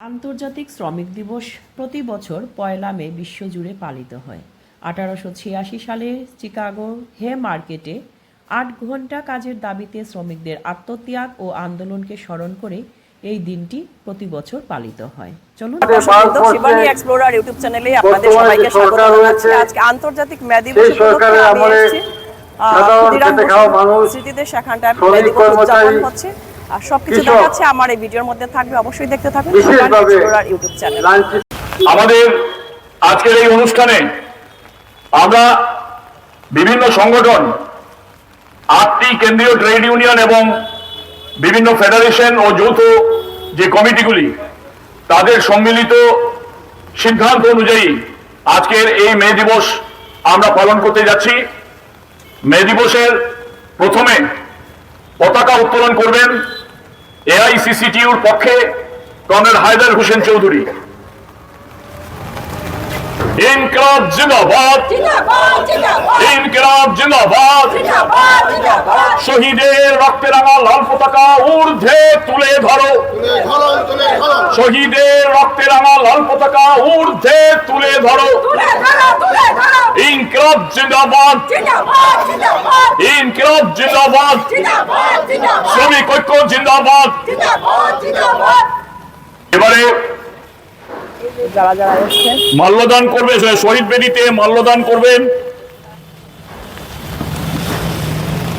আন্তর্জাতিক শ্রমিক দিবস প্রতি বছর পয়লা মে বিশ্বজুড়ে পালিত হয়। 1886 সালে চিকাগো হে মার্কেটে 8 ঘন্টা কাজের দাবিতে শ্রমিকদের আত্মত্যাগ ও আন্দোলনকে স্মরণ করে এই দিনটি প্রতি বছর পালিত হয়। চলুন শিবানী এক্সপ্লোরার ইউটিউব চ্যানেলে আপনাদের সবাইকে স্বাগত জানাচ্ছি। আজকে আন্তর্জাতিক মে দিবস উপলক্ষে আমি এসেছি ক্ষুদিরাম স্মৃতিদের সেখানটায় মে দিবস উদযাপন হচ্ছে। আর সবকিছু দেখাচ্ছে আমার এই ভিডিওর মধ্যে থাকবে, অবশ্যই দেখতে থাকুন শিবানী এক্সপ্লোরার ইউটিউব চ্যানেল। আমাদের আজকের এই অনুষ্ঠানে আমরা বিভিন্ন সংগঠন, 8টি কেন্দ্রীয় ট্রেড ইউনিয়ন এবং বিভিন্ন ফেডারেশন ও যৌথ যে কমিটিগুলি, তাদের সম্মিলিত সিদ্ধান্ত অনুযায়ী আজকের এই মে দিবস আমরা পালন করতে যাচ্ছি। মে দিবসের প্রথমে পতাকা উত্তোলন করবেন এআইসিসিটিউর পক্ষে কর্নেল হায়দার হোসেন চৌধুরী। ইনকিলাব জিন্দাবাদ, ইনকিলাব জিন্দাবাদ। শহীদের রক্তে রাঙা লাল পতাকা ঊর্ধ্বে তুলে ধরো, শহীদের রক্তে রাঙা লাল পতাকা ঊর্ধ্বে তুলে ধরো। ইনকিলাব জিন্দাবাদ, ইনকিলাব জিন্দাবাদ। শ্রমিক ঐক্য জিন্দাবাদ। এবারে যারা যারা এসেছেন মাল্যদান করবে, শহীদ বেদিতে মাল্যদান করবেন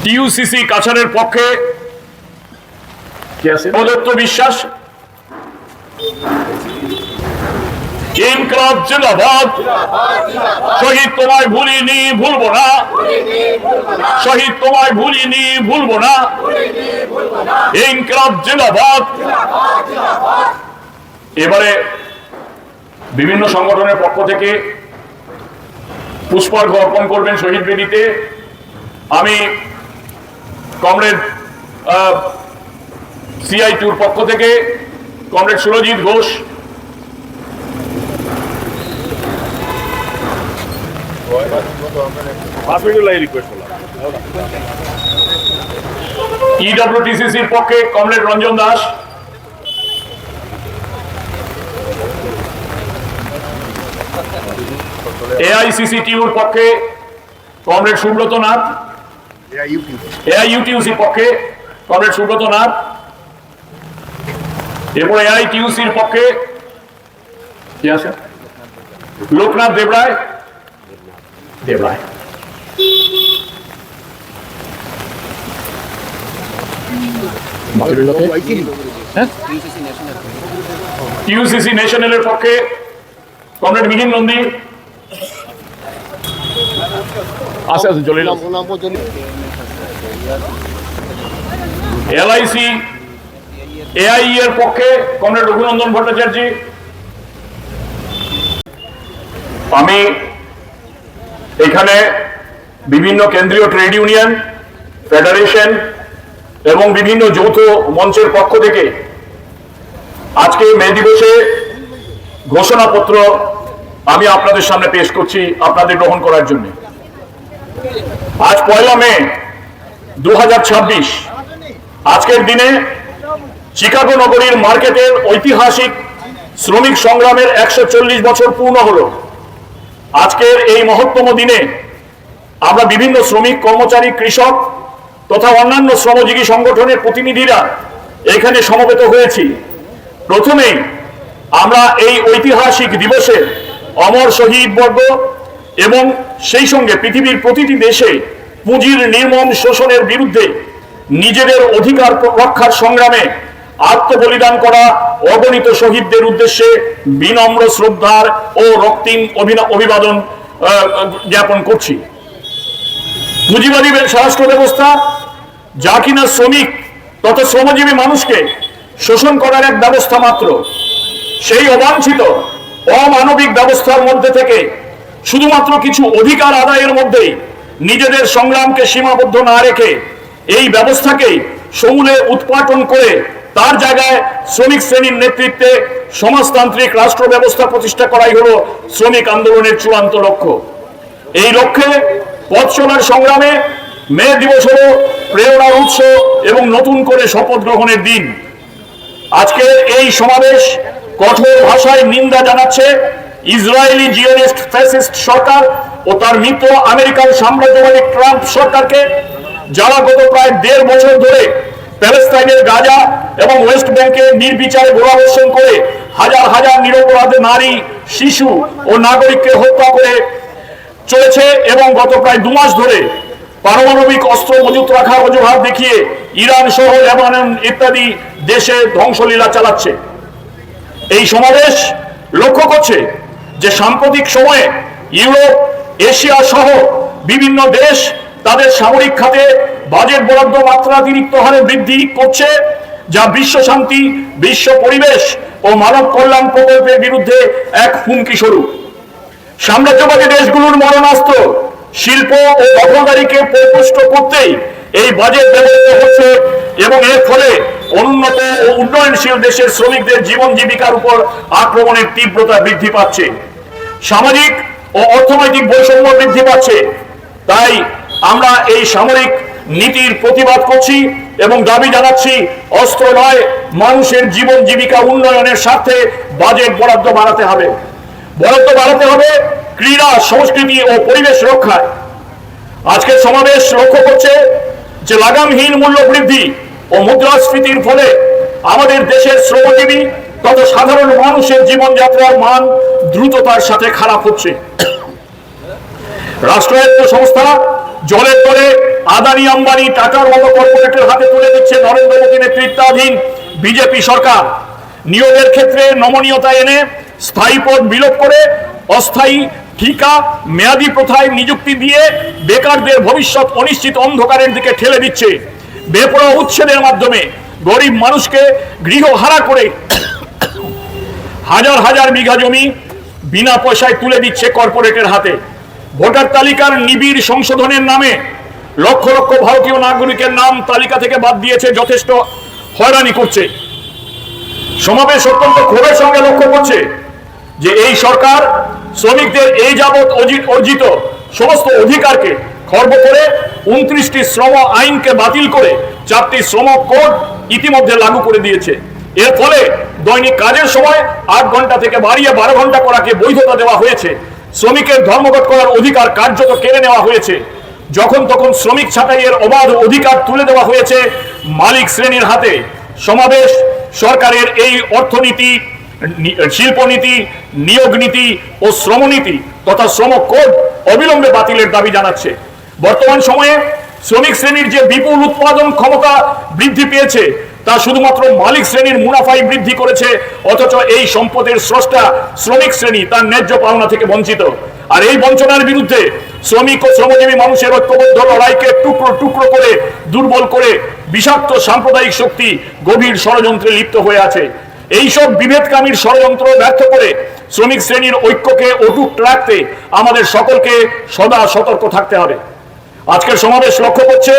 টিইউসিসি কাছাড়ের পক্ষে প্রদত্ত বিশ্বাস। ইনকিলাব জিন্দাবাদ। শহীদ তোমায় ভুলিনি ভুলবো না, শহীদ তোমায় ভুলিনি ভুলবো না। ইনকিলাব জিন্দাবাদ। এবারে বিভিন্ন সংগঠনের পক্ষ থেকে পুষ্পার্ঘ্য অর্পণ করবেন শহীদ বেদিতে। আমি কমরেড সিআই2 পক্ষ থেকে কমরেড সুরজিৎ ঘোষ, ইডব্লিউটিসিসির পক্ষে কমরেড রঞ্জন দাস, এআইসিসিটিউর পক্ষে কমরেড সুব্রত নাথ, এআইইউটিউসির পক্ষে কমরেড সুব্রত নাথ, এরপর এআইটিউসির পক্ষে কি আছে লোকনাথ দেবরায়, দেবরায়। টিইউসিসি ন্যাশনালের পক্ষে comrade Mihir Nandi, LIC AI এর পক্ষে কমরেড রঘুনন্দন ভট্টাচার্য। আমি এখানে বিভিন্ন কেন্দ্রীয় ট্রেড ইউনিয়ন, ফেডারেশন এবং বিভিন্ন যৌথ মঞ্চের পক্ষ থেকে আজকে মে দিবসে ঘোষণাপত্র আমি আপনাদের সামনে পেশ করছি আপনাদের গ্রহণ করার জন্য। আজ পয়লা মে 2026। আজকের দিনে চিকাগো নগরীর মার্কেটের ঐতিহাসিক শ্রমিক সংগ্রামের 140 বছর পূর্ণ হলো। আজকের এই মহত্তম দিনে আমরা বিভিন্ন শ্রমিক, কর্মচারী, কৃষক তথা অন্যান্য শ্রমজীবী সংগঠনের প্রতিনিধিরা এখানে সমবেত হয়েছি। প্রথমেই আমরা এই ঐতিহাসিক দিবসে অমর শহীদ বর্গ এবং সেই সঙ্গে পৃথিবীর প্রতিটি দেশে পুঁজির নির্মম শোষণের বিরুদ্ধে নিজেদের অধিকার রক্ষার সংগ্রামে আত্মবলিদান করা অগণিত শহীদদের উদ্দেশ্যে বিনম্র শ্রদ্ধার ও রক্তিম অভিবাদন জ্ঞাপন করছি। পুঁজিবাদী স্বরাষ্ট্র ব্যবস্থা, যা কিনা শ্রমিক তথা শ্রমজীবী মানুষকে শোষণ করার এক ব্যবস্থা মাত্র, সেই অবাঞ্ছিত অমানবিক ব্যবস্থার মধ্যে থেকে শুধুমাত্র কিছু অধিকার আদায়ের মধ্যেই নিজেদের সংগ্রামকে সীমাবদ্ধ না রেখে এই ব্যবস্থাকে সমূলে উৎপাটন করে তার জায়গায় শ্রমিক শ্রেণীর নেতৃত্বে সমাজতান্ত্রিক রাষ্ট্র ব্যবস্থা প্রতিষ্ঠা করাই হলো শ্রমিক আন্দোলনের চূড়ান্ত লক্ষ্য। এই লক্ষ্যে পথ চলার সংগ্রামে মে দিবস হলো প্রেরণার উৎস এবং নতুন করে শপথ গ্রহণের দিন। আজকে এই সমাবেশ কঠোর ভাষায় নিন্দা জানাচ্ছে ইসরায়েলি জিওনিস্ট ফ্যাসিস্ট সরকার ও তার মিত্র আমেরিকান সাম্রাজ্যবাদী ট্রাম্প সরকারকে, যারা গত প্রায় 1.5 বছর ধরে প্যালেস্টাইনের গাজা এবং ওয়েস্ট ব্যাংকে নির্বিচারে গোলাবর্ষণ করে হাজার হাজার নিরপরাধ নারী, শিশু ও নাগরিককে হত্যা করে চলেছে এবং গত প্রায় 2 মাস ধরে পারমাণবিক অস্ত্র মজুত রাখার অজুহাত দেখিয়ে ইরান সহ লেবানন ইত্যাদি দেশে ধ্বংসলীলা চালাচ্ছে। এই সমাবেশ লক্ষ্য করছে যে সাম্প্রতিক সময়ে ইউরোপ, এশিয়া সহ বিভিন্ন দেশ তাদের সামরিক খাতে বাজেট বরাদ্দ মাত্রাতিরিক্ত হারে বৃদ্ধি করছে, যা বিশ্ব শান্তি, বিশ্ব পরিবেশ ও মানব কল্যাণ প্রকল্পের বিরুদ্ধে এক হুমকি স্বরূপ। সাম্রাজ্যবাদী দেশগুলোর মারণাস্ত্র শিল্প ও দখলদারিকে পরিপুষ্ট করতেই এই বাজেট ব্যবহৃত হচ্ছে এবং এর ফলে অনুন্নত ও উন্নয়নশীল দেশের শ্রমিকদের জীবন জীবিকার উপর আক্রমণের তীব্রতা বৃদ্ধি পাচ্ছে। সামাজিক ও অর্থনৈতিক বৈষম্য বৃদ্ধি পাচ্ছে। তাই আমরা এই সামরিক নীতির প্রতিবাদ করছি এবং দাবি জানাচ্ছি, অস্ত্র নয়, মানুষের জীবন জীবিকা উন্নয়নের স্বার্থে বাজেট বরাদ্দ বাড়াতে হবে। বরাদ্দ বাড়াতে হবে ক্রীড়া, সংস্কৃতি ও পরিবেশ রক্ষায়। আজকের সমাবেশ লক্ষ্য করছে যে লাগামহীন মূল্য বৃদ্ধি ও মুদ্রাস্ফীতির ফলে আমাদের দেশের শ্রমজীবী তত সাধারণ মানুষের জীবনযাত্রার মান দ্রুততার সাথে খারাপ হচ্ছে। রাষ্ট্রায়ত্ত সংস্থা জলের তলে আদানি, আম্বানি, টাটার মতো কর্পোরেটের হাতে তুলে দিচ্ছে নরেন্দ্র মোদী নেতৃত্বাধীন বিজেপি সরকার। নিয়োগের ক্ষেত্রে নমনীয়তা এনে স্থায়ী পদ বিলোপ করে অস্থায়ী, ঠিকা, মেয়াদী প্রথায় নিযুক্তি দিয়ে বেকারদের ভবিষ্যৎ অনিশ্চিত অন্ধকারের দিকে ঠেলে দিচ্ছে। বেপরোয়া উচ্ছেদের মাধ্যমে গরিব মানুষকে গৃহহারা করে হাজার হাজার বিঘা জমি বিনা পয়সায় তুলে দিচ্ছে কর্পোরেটের হাতে। ভোটার তালিকার নিবিড় সংশোধনের নামে লক্ষ লক্ষ ভারতীয় নাগরিকের নাম তালিকা থেকে বাদ দিয়েছে, যথেষ্ট হয়রানি করছে। সমাবেশ অত্যন্ত ক্ষোভের সঙ্গে লক্ষ্য করছে যে এই সরকার শ্রমিকদের এই যাবৎ অর্জিত সমস্ত অধিকারকে খর্ব করে 29টি শ্রম আইনকে বাতিল করে 4টি শ্রম কোড ইতিমধ্যে লাগু করে দিয়েছে। এর ফলে দৈনিক কাজের সময় 8 ঘন্টা থেকে বাড়িয়ে 12 ঘন্টা করাকে বৈধতা দেওয়া হয়েছে। শ্রমিকের ধর্মঘট করার অধিকার কার্যত কেড়ে নেওয়া হয়েছে। যখন তখন শ্রমিক ছাঁটাইয়ের অবাধ অধিকার তুলে দেওয়া হয়েছে মালিক শ্রেণীর হাতে। সমাবেশ সরকারের এই অর্থনীতি, শিল্পনীতি, নিয়োগ নীতি ও শ্রমনীতি তথা শ্রম কোড অবিলম্বে বাতিলের দাবি জানাচ্ছে। বর্তমান সময়ে শ্রমিক শ্রেণীর যে বিপুল উৎপাদন ক্ষমতা বৃদ্ধি পেয়েছে তা শুধুমাত্র মালিক শ্রেণীর মুনাফাই বৃদ্ধি করেছে, অথচ এই সম্পদের স্রষ্টা শ্রমিক শ্রেণী তার ন্যায্য পাওনা থেকে বঞ্চিত। আর এই বঞ্চনার বিরুদ্ধে শ্রমিক ও শ্রমজীবী মানুষের ঐক্যবদ্ধ লড়াইকে টুকরো টুকরো করে দুর্বল করে বিষাক্ত সাম্প্রদায়িক শক্তি গভীর ষড়যন্ত্রে লিপ্ত হয়ে আছে। এইসব বিভেদকামীর ষড়যন্ত্র ব্যর্থ করে শ্রমিক শ্রেণীর ঐক্যকে অটুট রাখতে আমাদের সকলকে সদা সতর্ক থাকতে হবে। আজকের সমাবেশ লক্ষ্য করছে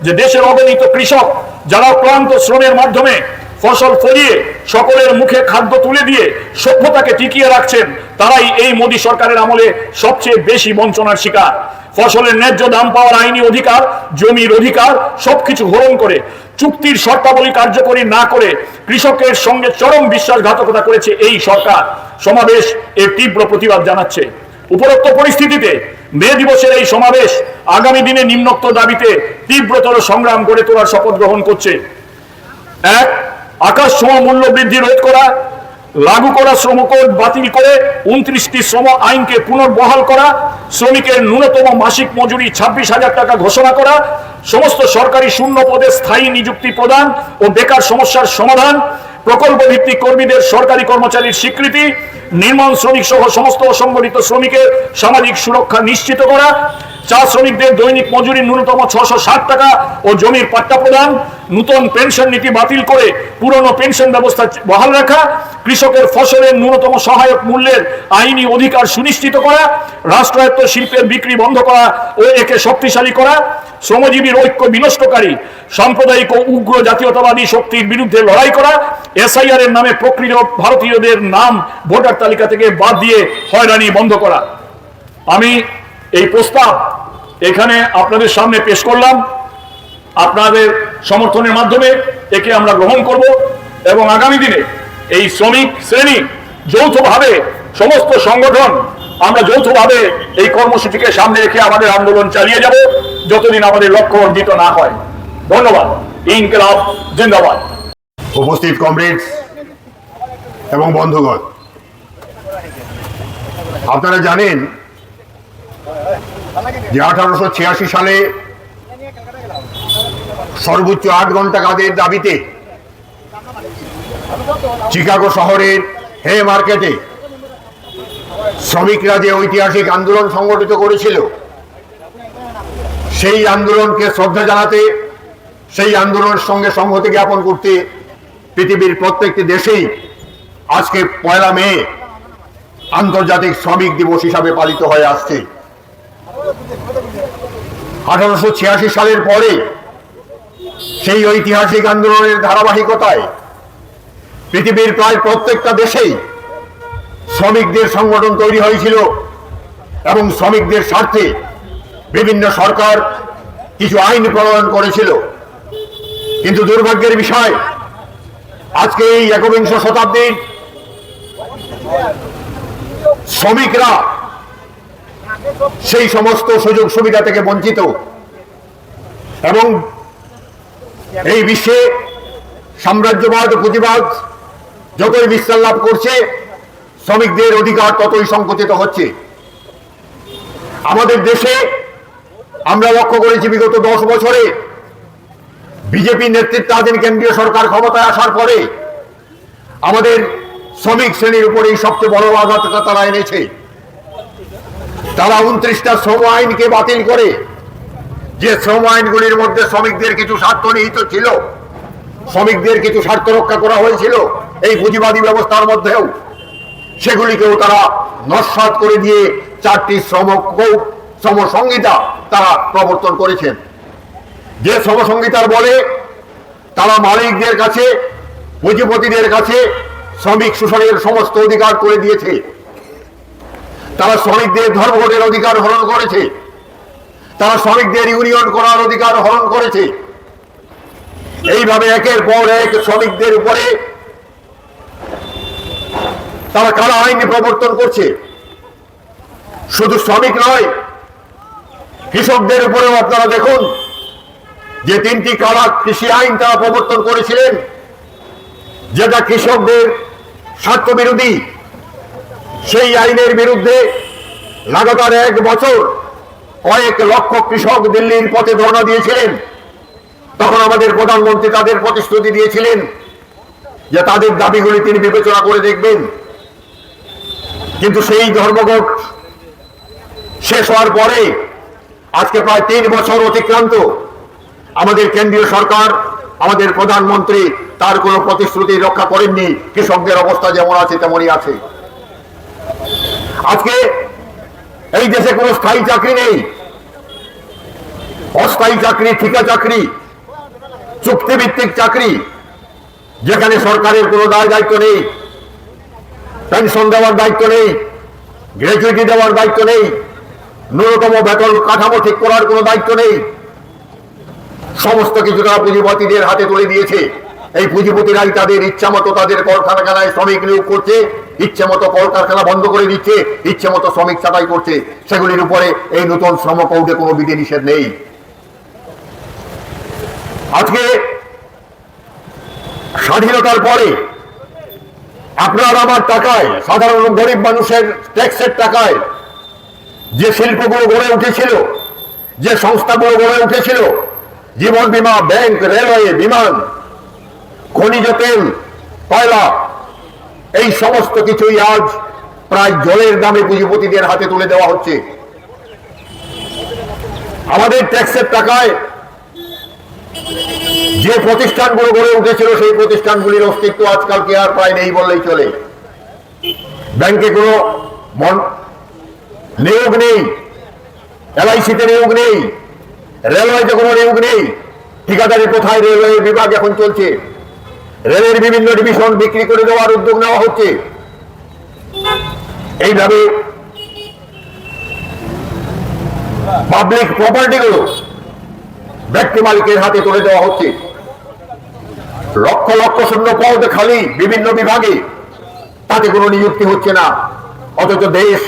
যে দেশের অগণিত কৃষক যারা ক্লান্ত শ্রমের মাধ্যমে ফসল ফলিয়ে সকলের মুখে খাদ্য তুলে দিয়ে সভ্যতাকে টিকিয়ে রাখছেন, তারাই এই মোদী সরকারের আমলে সবচেয়ে বেশি বঞ্চনার শিকার। ফসলের ন্যায্য দাম পাওয়ার আইনি অধিকার, জমির অধিকার সবকিছু হরণ করে চুক্তির শর্তাবলী কার্যকরী না করে কৃষকের সঙ্গে চরম বিশ্বাসঘাতকতা করেছে এই সরকার। সমাবেশ এর তীব্র প্রতিবাদ জানাচ্ছে। উপরোক্ত পরিস্থিতিতে মে দিবসের এই সমাবেশ আগামী দিনে নিম্নোক্ত দাবিতে তীব্রতর সংগ্রাম গড়ে তোলার শপথ গ্রহণ করছে। 1. আকাশ ছোঁয়া মূল্য বৃদ্ধি রোধ করা, লাগু করা শ্রম কোড বাতিল করে 29টি শ্রম আইনকে পুনর্বহাল করা, শ্রমিকের ন্যূনতম মাসিক মজুরি 26,000 টাকা ঘোষণা করা, সমস্ত সরকারি শূন্য পদে স্থায়ী নিযুক্তি প্রদান ও বেকার সমস্যার সমাধান, প্রকল্প ভিত্তিক কর্মীদের সরকারি কর্মচারীর স্বীকৃতি, নির্মাণ শ্রমিক সহ সমস্ত অসংগঠিত শ্রমিকের সামাজিক সুরক্ষা নিশ্চিত করা, চা শ্রমিকদের দৈনিক মজুরি ন্যূনতম 660 টাকা ও জমির পাট্টা প্রদান, নতুন পেনশন নীতি বাতিল করে পুরনো পেনশন ব্যবস্থা বহাল রাখা, কৃষকের ফসলের ন্যূনতম সহায়ক মূল্যের আইনি অধিকার সুনিশ্চিত করা, রাষ্ট্রায়ত্ত শিল্পের বিক্রি বন্ধ করা ও একে শক্তিশালী করা, শ্রমজীবীর ঐক্য বিনষ্টকারী সাম্প্রদায়িক ও উগ্র জাতীয়তাবাদী শক্তির বিরুদ্ধে লড়াই করা, এসআইআর এর নামে প্রকৃত ভারতীয়দের নাম ভোটার তালিকা থেকে বাদ দিয়ে হয়রানি বন্ধ করা। আমি এই প্রস্তাব এখানে আপনাদের সামনে পেশ করলাম। আপনাদের সমর্থনের মাধ্যমে একে আমরা গ্রহণ করব এবং আগামী দিনে এই শ্রমিক শ্রেণী যৌথভাবে সমস্ত সংগঠন আমরা যৌথভাবে এই কর্মসূচিকে সামনে রেখে আমাদের আন্দোলন চালিয়ে যাব যতদিন আমাদের লক্ষ্য অর্জিত না হয়। ধন্যবাদ। ইনকিলাব জিন্দাবাদ। উপস্থিত কমরেডস এবং বন্ধুগণ, আপনারা জানেন যে 1886 সালে সর্বোচ্চ 8 ঘন্টা কাজের দাবিতে চিকাগো শহরের হে মার্কেটে শ্রমিকরা যে ঐতিহাসিক আন্দোলন সংগঠিত করেছিল, সেই আন্দোলনকে শ্রদ্ধা জানাতে, সেই আন্দোলনের সঙ্গে সংহতি জ্ঞাপন করতে পৃথিবীর প্রত্যেকটি দেশেই আজকে 1 মে আন্তর্জাতিক শ্রমিক দিবস হিসাবে পালিত হয়ে আসছে। 1886 সালের পরে সেই ঐতিহাসিক আন্দোলনের ধারাবাহিকতায় পৃথিবীর প্রায় প্রত্যেকটা দেশেই শ্রমিকদের সংগঠন তৈরি হয়েছিল এবং শ্রমিকদের স্বার্থে বিভিন্ন সরকার কিছু আইন প্রণয়ন করেছিল। কিন্তু দুর্ভাগ্যের বিষয়, আজকে এই 21 শতাব্দীর শ্রমিকরা সেই সমস্ত সুযোগ সুবিধা থেকে বঞ্চিত এবং এই বিশ্বে সাম্রাজ্যবাদ ও পুঁজিবাদ যতই বিস্তার লাভ করছে, শ্রমিকদের অধিকার ততই সংকুচিত হচ্ছে। আমাদের দেশে আমরা লক্ষ্য করেছি বিগত 10 বছরে বিজেপি নেতৃত্বাধীন কেন্দ্রীয় সরকার ক্ষমতায় আসার পরে আমাদের শ্রমিক শ্রেণীর উপরে সবচেয়ে বড় আঘাতটা তারা এনেছে। তারা 29টা শ্রম আইনকে বাতিল করে, যে শ্রম আইনগুলির মধ্যে শ্রমিকদের কিছু স্বার্থ নিহিত ছিল, শ্রমিকদের কিছু স্বার্থ রক্ষা করা হয়েছিল এই পুঁজিবাদী ব্যবস্থার মধ্যেও, সেগুলিকেও তারা নস্যাৎ করে দিয়ে 4টি শ্রম সংহিতা তারা প্রবর্তন করেছেন। যে শ্রম সংহিতার বলে তারা মালিকদের কাছে, পুঁজিপতিদের কাছে শ্রমিক শোষণের সমস্ত অধিকার করে দিয়েছে। তারা শ্রমিকদের ধর্মঘটের অধিকার হরণ করেছে, তারা শ্রমিকদের ইউনিয়ন করার অধিকার হরণ করেছে। এইভাবে একের পর এক শ্রমিকদের উপরে তারা কারা আইন প্রবর্তন করছে। শুধু শ্রমিক নয়, কৃষকদের উপরেও আপনারা দেখুন যে 3টি কারা কৃষি আইন তারা প্রবর্তন করেছিলেন, যেটা কৃষকদের স্বার্থ বিরোধী। সেই আইনের বিরুদ্ধে লাগাতার 1 বছর কয়েক লক্ষ কৃষক দিল্লির পথে ধর্ণা দিয়েছিলেন। তখন আমাদের প্রধানমন্ত্রী তাদের প্রতিশ্রুতি দিয়েছিলেন যে তাদের দাবিগুলি তিনি বিবেচনা করে দেখবেন। কিন্তু সেই ধর্মঘট শেষ হওয়ার পরে আজকে প্রায় 3 বছর অতিক্রান্ত, আমাদের কেন্দ্রীয় সরকার, আমাদের প্রধানমন্ত্রী তার কোনো প্রতিশ্রুতি রক্ষা করেননি। কৃষকদের অবস্থা যেমন আছে তেমনই আছে। আজকে এই দেশে কোনো স্থায়ী চাকরি নেই, অস্থায়ী চাকরি, ঠিকা চাকরি, চুক্তিভিত্তিক চাকরি, যেখানে সরকারের কোনো দায় দায়িত্ব নেই, পেনশন দেওয়ার দায়িত্ব নেই, গ্র্যাচুইটি দেওয়ার দায়িত্ব নেই, ন্যূনতম বেতন কাঠামো ঠিক করার কোনো দায়িত্ব নেই। সমস্ত কিছু তারা পুঁজিপতিদের হাতে তুলে দিয়েছে। এই পুঁজিপতিরাই তাদের ইচ্ছা মতো তাদের কলকারখানায় শ্রমিক নিয়োগ করছে, ইচ্ছে মতো কলকারখানা বন্ধ করে দিচ্ছে, ইচ্ছে মতো শ্রমিক ছাঁটাই করছে। সেগুলির উপরে এই নতুন শ্রম কোডে কোনো বিধি নিষেধ নেই। আজকে স্বাধীনতার পরে আপনার আমার টাকায়, সাধারণ গরিব মানুষের ট্যাক্সের টাকায় যে শিল্পগুলো গড়ে উঠেছিল, যে সংস্থাগুলো গড়ে উঠেছিল, জীবন বীমা, ব্যাংক, রেলওয়ে, বিমান, খনিজ তেল, কয়লা, এই সমস্ত কিছুই আজ প্রায় জলের দামে পুঁজিপতিদের হাতে তুলে দেওয়া হচ্ছে। আমাদের ট্যাক্সের টাকায় যে প্রতিষ্ঠানগুলো গড়ে উঠেছিল, সেই প্রতিষ্ঠানগুলির অস্তিত্ব আজকালকে আর প্রায় নেই বললেই চলে। ব্যাংকে কোনো নিয়োগ নেই, এলআইসিতে নিয়োগ নেই, রেলওয়েতে কোনো নিয়োগ নেই। ঠিকাদারি কোথায়? রেলওয়ে বিভাগ এখন চলছে। রেলের বিভিন্ন ডিভিশন বিক্রি করে দেওয়ার উদ্যোগ নেওয়া হচ্ছে। এইভাবে পাবলিক প্রপার্টিগুলো ব্যক্তি মালিকের হাতে তুলে দেওয়া হচ্ছে। লক্ষ লক্ষ শূন্য পদ খালি বিভিন্ন বিভাগে, তাতে কোনো নিযুক্তি হচ্ছে না। অথচ দেশ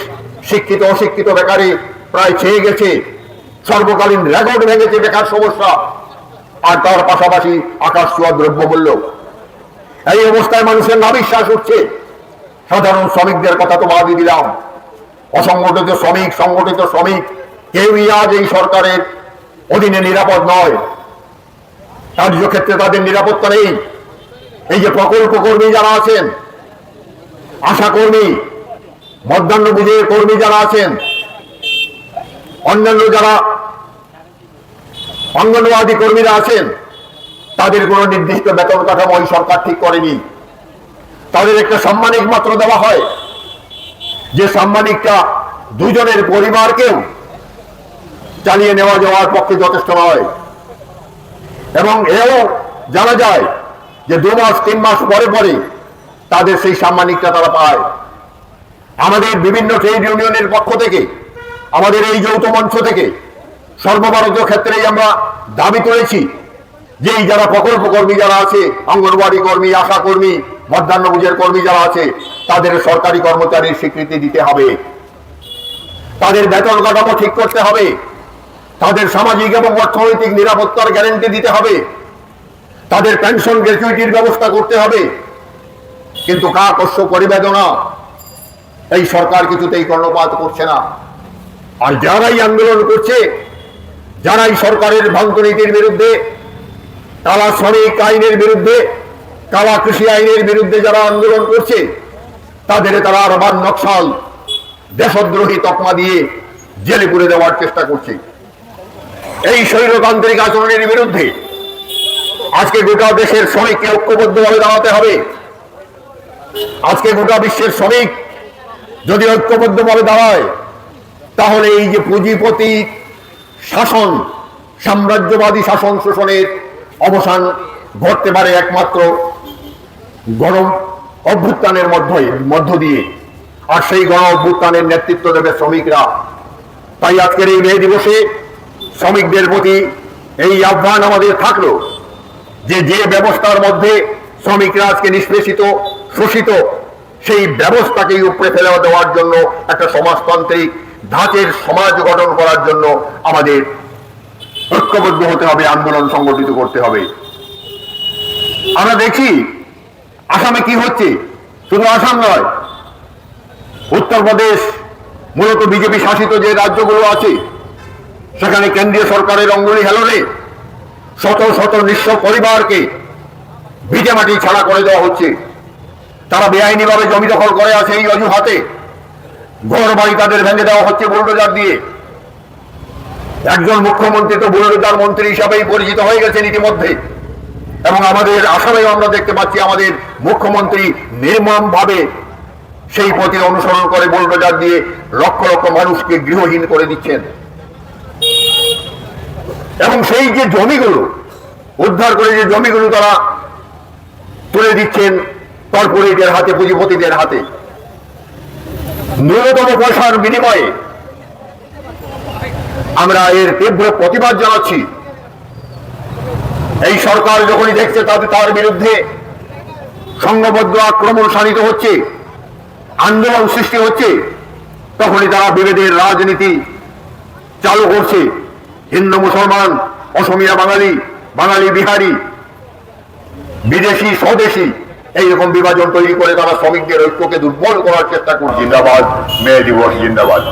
শিক্ষিত অশিক্ষিত বেকারে প্রায় ছেয়ে গেছে, সর্বকালীন রেকর্ড ভেঙেছে বেকার সমস্যা, আর তার পাশাপাশি আকাশ ছোঁয়া দ্রব্যমূল্য। এই অবস্থায় মানুষের নাবিশ্বাস উঠছে। সাধারণ শ্রমিকদের কথা তো বাদই দিলাম, অসংগঠিত শ্রমিক, সংগঠিত শ্রমিক কেউই আজ এই সরকারের অধীনে নিরাপদ নয়। কার্যক্ষেত্রে তাদের নিরাপত্তা নেই। এই যে প্রকল্প কর্মী যারা আছেন, আশা কর্মী, মধ্যাহ্নভোজের কর্মী যারা আছেন, অন্যান্য যারা অঙ্গনওয়াড়ি কর্মীরা আছেন, তাদের কোনো নির্দিষ্ট বেতন কাঠামো এই সরকার ঠিক করেনি। তাদের একটা সাম্মানিক মাত্র দেওয়া হয়, যে সাম্মানিকটা দুজনের পরিবারকেও চালিয়ে নেওয়া যাওয়ার পক্ষে যথেষ্ট নয়। এবং এও জানা যায় যে 2 মাস 3 মাস পরে পরে তাদের সেই সাম্মানিকটা তারা পায়। আমাদের বিভিন্ন ট্রেড ইউনিয়নের পক্ষ থেকে, আমাদের এই যৌথ মঞ্চ থেকে সর্বভারতীয় ক্ষেত্রেই আমরা দাবি করেছি যে এই যারা প্রকল্প কর্মী যারা আছে, অঙ্গনওয়াড়ি কর্মী, আশা কর্মী, মধ্যাহ্নভোজের কর্মী যারা আছে, তাদের সরকারি কর্মচারীর স্বীকৃতি দিতে হবে, তাদের বেতন কাঠামো ঠিক করতে হবে, তাদের সামাজিক এবং অর্থনৈতিক নিরাপত্তার গ্যারান্টি দিতে হবে, তাদের পেনশন গ্র্যাচুইটির ব্যবস্থা করতে হবে। কিন্তু কাকস্য পরিবেদনা এই সরকার কিছুতেই কর্ণপাত করছে না। আর যারাই আন্দোলন করছে, যারাই সরকারের ভ্রান্ত নীতির বিরুদ্ধে, কালা শ্রমিক আইনের বিরুদ্ধে, কালা কৃষি আইনের বিরুদ্ধে যারা আন্দোলন করছে, তাদের তারা আরবান নকশাল, দেশদ্রোহী তকমা দিয়ে জেলে পুরে দেওয়ার চেষ্টা করছে। এই স্বৈরতান্ত্রিক আচরণের বিরুদ্ধে আজকে গোটা দেশের শ্রমিককে ঐক্যবদ্ধভাবে দাঁড়াতে হবে। আজকে গোটা বিশ্বের শ্রমিক যদি ঐক্যবদ্ধভাবে দাঁড়ায়, তাহলে এই যে পুঁজিপতি শাসন, সাম্রাজ্যবাদী শাসন শোষণের অবসান ঘটতে পারে একমাত্র গণ অভ্যুত্থানের মধ্য দিয়ে। আর সেই গণ অভ্যুত্থানের নেতৃত্ব দেবে শ্রমিকরা। তাই আজকের এই মে দিবসে শ্রমিকদের প্রতি এই আহ্বান আমাদের থাকলো যে যে ব্যবস্থার মধ্যে শ্রমিকরা আজকে নিষ্পেষিত, শোষিত, সেই ব্যবস্থাকেই উপড়ে ফেলে দেওয়ার জন্য একটা সমাজতান্ত্রিক ধাঁচের সমাজ গঠন করার জন্য আমাদের ঐক্যবদ্ধ হতে হবে, আন্দোলন সংগঠিত করতে হবে। আমরা দেখি আসামে কি হচ্ছে, শুধু আসাম নয়, উত্তরপ্রদেশ, মূলত বিজেপি শাসিত যে রাজ্যগুলো আছে, সেখানে কেন্দ্রীয় সরকারের অঙ্গুলি হেলনে শত শত নিঃস্ব পরিবারকে ভিটেমাটি ছাড়া করে দেওয়া হচ্ছে। তারা বেআইনিভাবে জমি দখল করে আছে এই অজুহাতে ঘর বাড়ি তাদের ভেঙে দেওয়া হচ্ছে বুলডোজার দিয়ে। একজন মুখ্যমন্ত্রী তো বুলডোজার মন্ত্রী হিসাবেই পরিচিত হয়ে গেছেন ইতিমধ্যে, এবং আমাদের আসামেও আমরা দেখতে পাচ্ছি আমাদের মুখ্যমন্ত্রী নির্মমভাবে সেই পথে অনুসরণ করে বুলডোজার দিয়ে লক্ষ লক্ষ মানুষকে গৃহহীন করে দিচ্ছেন। এবং সেই যে জমিগুলো উদ্ধার করে যে জমিগুলো তারা তুলে দিচ্ছেন কর্পোরেটের হাতে, পুঁজিপতিদের হাতে, ন্যূনতম পয়সার বিনিময়ে। আমরা এর তীব্র প্রতিবাদ জানাচ্ছি। এই সরকার যখনই দেখছে তার বিরুদ্ধে সংঘবদ্ধ আক্রমণ সাধিত হচ্ছে, আন্দোলন সৃষ্টি হচ্ছে, তখনই তারা বিভেদের রাজনীতি চালু করছে। হিন্দু মুসলমান, অসমিয়া বাঙালি, বাঙালি বিহারি, বিদেশি স্বদেশি, এইরকম বিভাজন তৈরি করে তারা শ্রমিকদের ঐক্যকে দুর্বল করার চেষ্টা করছে। জিন্দাবাদ, মে দিবস জিন্দাবাদ।